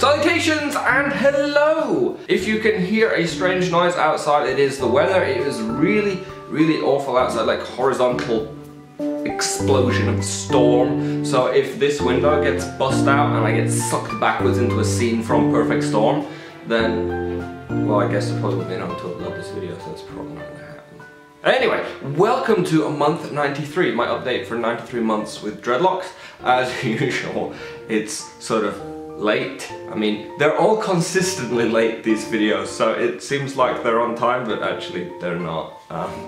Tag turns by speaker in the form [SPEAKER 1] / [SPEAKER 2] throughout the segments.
[SPEAKER 1] Salutations and hello! If you can hear a strange noise outside, it is the weather. It is really awful outside, like horizontal explosion of storm. So if this window gets bust out and I get sucked backwards into a scene from Perfect Storm, then, well, I guess I probably wouldn't know until I upload this video, so it's probably not gonna happen. Anyway, welcome to month 93, my update for 93 months with Dreadlocks. As usual, it's sort of late. I mean, they're all consistently late, these videos, so it seems like they're on time, but actually they're not.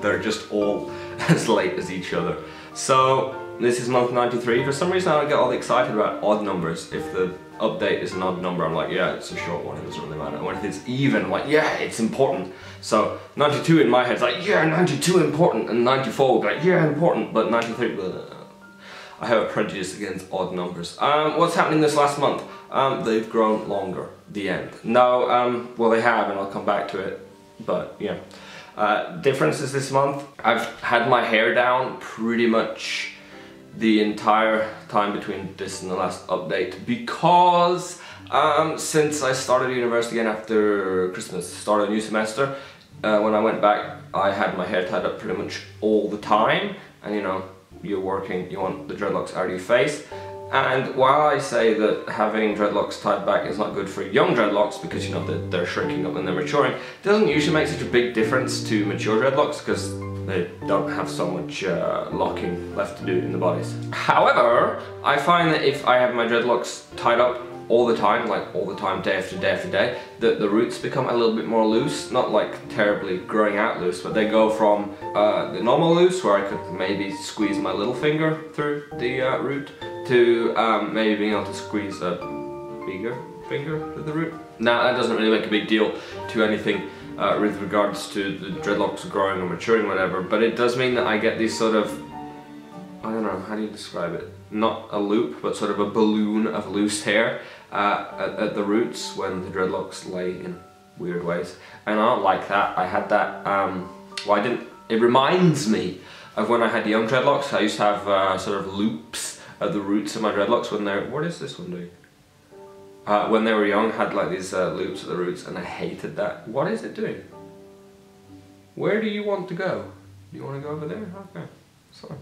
[SPEAKER 1] They're just all as late as each other. So this is month 93. For some reason I don't get all excited about odd numbers. If the update is an odd number, I'm like, yeah, it's a short one, it doesn't really matter. And if it's even, I'm like, yeah, it's important. So 92 in my head is like, yeah, 92 important, and 94 would be like, yeah, important, but 93, I have a prejudice against odd numbers. What's happening this last month? They've grown longer. The end. No, well, they have, and I'll come back to it, but yeah. Differences this month. I've had my hair down pretty much the entire time between this and the last update because since I started university again after Christmas, started a new semester, when I went back I had my hair tied up pretty much all the time, and you know, you're working, you want the dreadlocks out of your face. And while I say that having dreadlocks tied back is not good for young dreadlocks because, you know, they're shrinking up and they're maturing, it doesn't usually make such a big difference to mature dreadlocks because they don't have so much locking left to do in the bodies. However, I find that if I have my dreadlocks tied up all the time, like all the time, day after day after day, that the roots become a little bit more loose, not like terribly growing out loose, but they go from the normal loose, where I could maybe squeeze my little finger through the root, to maybe being able to squeeze a bigger finger through the root. Now that doesn't really make a big deal to anything with regards to the dreadlocks growing or maturing or whatever, but it does mean that I get these sort of, I don't know, how do you describe it? Not a loop, but sort of a balloon of loose hair at the roots when the dreadlocks lay in weird ways. And I don't like that. I had that, well, I didn't, it reminds me of when I had young dreadlocks. I used to have sort of loops at the roots of my dreadlocks when they're, what is this one doing? When they were young, I had like these loops at the roots, and I hated that. What is it doing? Where do you want to go? Do you want to go over there? Okay, sorry.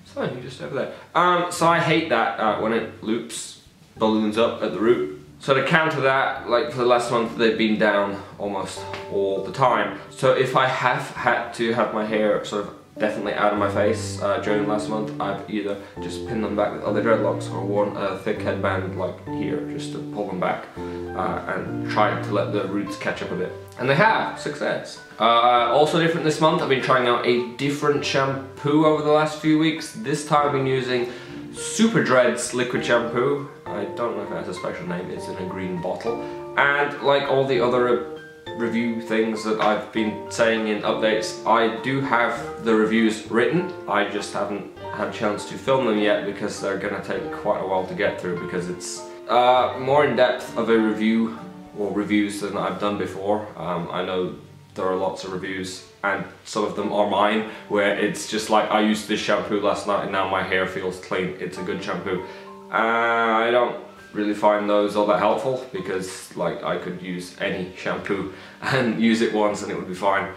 [SPEAKER 1] So you're just over there. So I hate that when it loops, balloons up at the root. So to counter that, like for the last month, they've been down almost all the time. So if I have had to have my hair sort of definitely out of my face during the last month, I've either just pinned them back with other dreadlocks or worn a thick headband like here just to pull them back and tried to let the roots catch up a bit. And they have, success. Also different this month, I've been trying out a different shampoo over the last few weeks. This time I've been using Dreadlocks liquid shampoo. I don't know if it has a special name, it's in a green bottle. And like all the other review things that I've been saying in updates, I do have the reviews written. I just haven't had a chance to film them yet because they're gonna take quite a while to get through because it's more in depth of a review or reviews than I've done before. I know there are lots of reviews and some of them are mine where it's just like, I used this shampoo last night and now my hair feels clean, it's a good shampoo. I don't really find those all that helpful because like I could use any shampoo and use it once and it would be fine.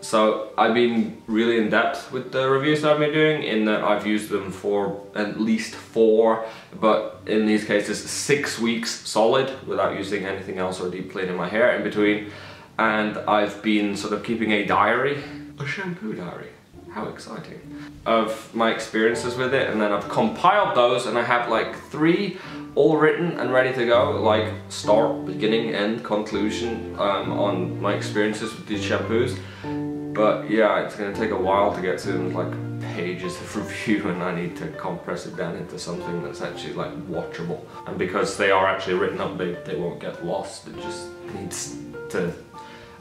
[SPEAKER 1] So I've been really in depth with the reviews that I've been doing in that I've used them for at least 4, but in these cases 6 weeks solid without using anything else or deep cleaning my hair in between. And I've been sort of keeping a diary, a shampoo diary. How exciting. Of my experiences with it, and then I've compiled those and I have like 3 all written and ready to go, like start, beginning, end, conclusion on my experiences with these shampoos. But yeah, it's gonna take a while to get to them, like pages of review, and I need to compress it down into something that's actually like watchable. And because they are actually written up, they won't get lost. It just needs to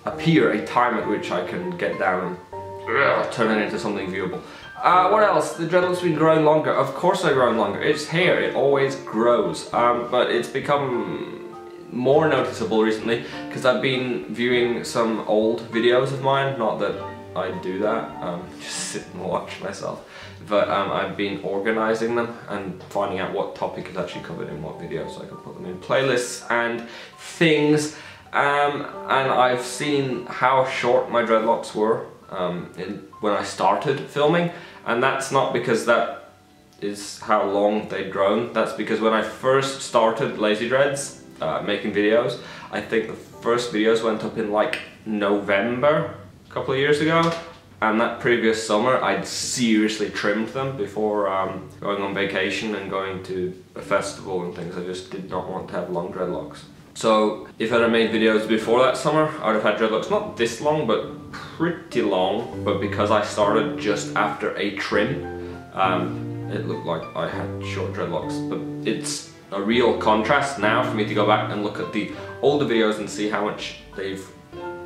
[SPEAKER 1] appear a time at which I can get down and turn it into something viewable. What else? The dreadlocks have been growing longer. Of course they're growing longer. It's hair, it always grows. But it's become more noticeable recently because I've been viewing some old videos of mine. Not that I do that, just sit and watch myself. But I've been organizing them and finding out what topic is actually covered in what video, so I can put them in playlists and things. And I've seen how short my dreadlocks were when I started filming, and that's not because that is how long they'd grown. That's because when I first started Lazydreads, making videos, I think the first videos went up in like November a couple of years ago, and that previous summer I'd seriously trimmed them before going on vacation and going to a festival and things. I just did not want to have long dreadlocks. So if I'd have made videos before that summer, I would have had dreadlocks not this long, but pretty long. But because I started just after a trim, it looked like I had short dreadlocks. But it's a real contrast now for me to go back and look at the older videos and see how much they've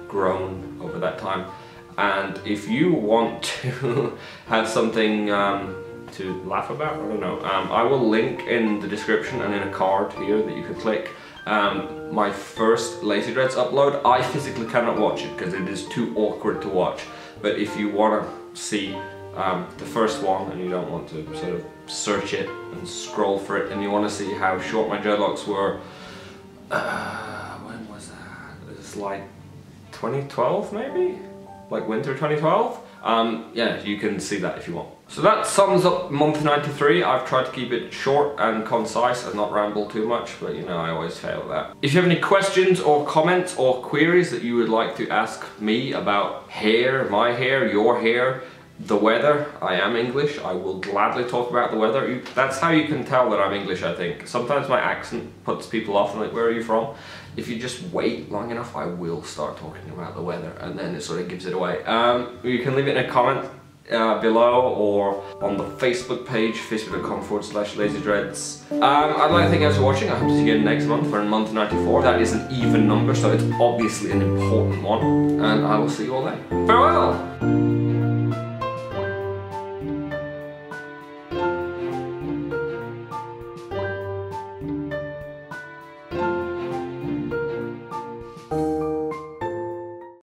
[SPEAKER 1] grown over that time. And if you want to have something to laugh about, I don't know, I will link in the description and in a card here that you could click my first Lazydreads upload. I physically cannot watch it because it is too awkward to watch, but if you want to see the first one and you don't want to sort of search it and scroll for it, and you want to see how short my dreadlocks were, when was that? It was like 2012 maybe? Like winter 2012? Yeah, you can see that if you want. So that sums up month 93. I've tried to keep it short and concise and not ramble too much, but you know, I always fail at that. If you have any questions or comments or queries that you would like to ask me about hair, my hair, your hair, the weather, I am English, I will gladly talk about the weather. That's how you can tell that I'm English, I think. Sometimes my accent puts people off and like, where are you from? If you just wait long enough, I will start talking about the weather, and then it sort of gives it away. You can leave it in a comment below or on the Facebook page, facebook.com/lazydreads. I'd like to thank you guys for watching. I hope to see you again next month for month 94. That is an even number, so it's obviously an important one, and I will see you all then. Farewell!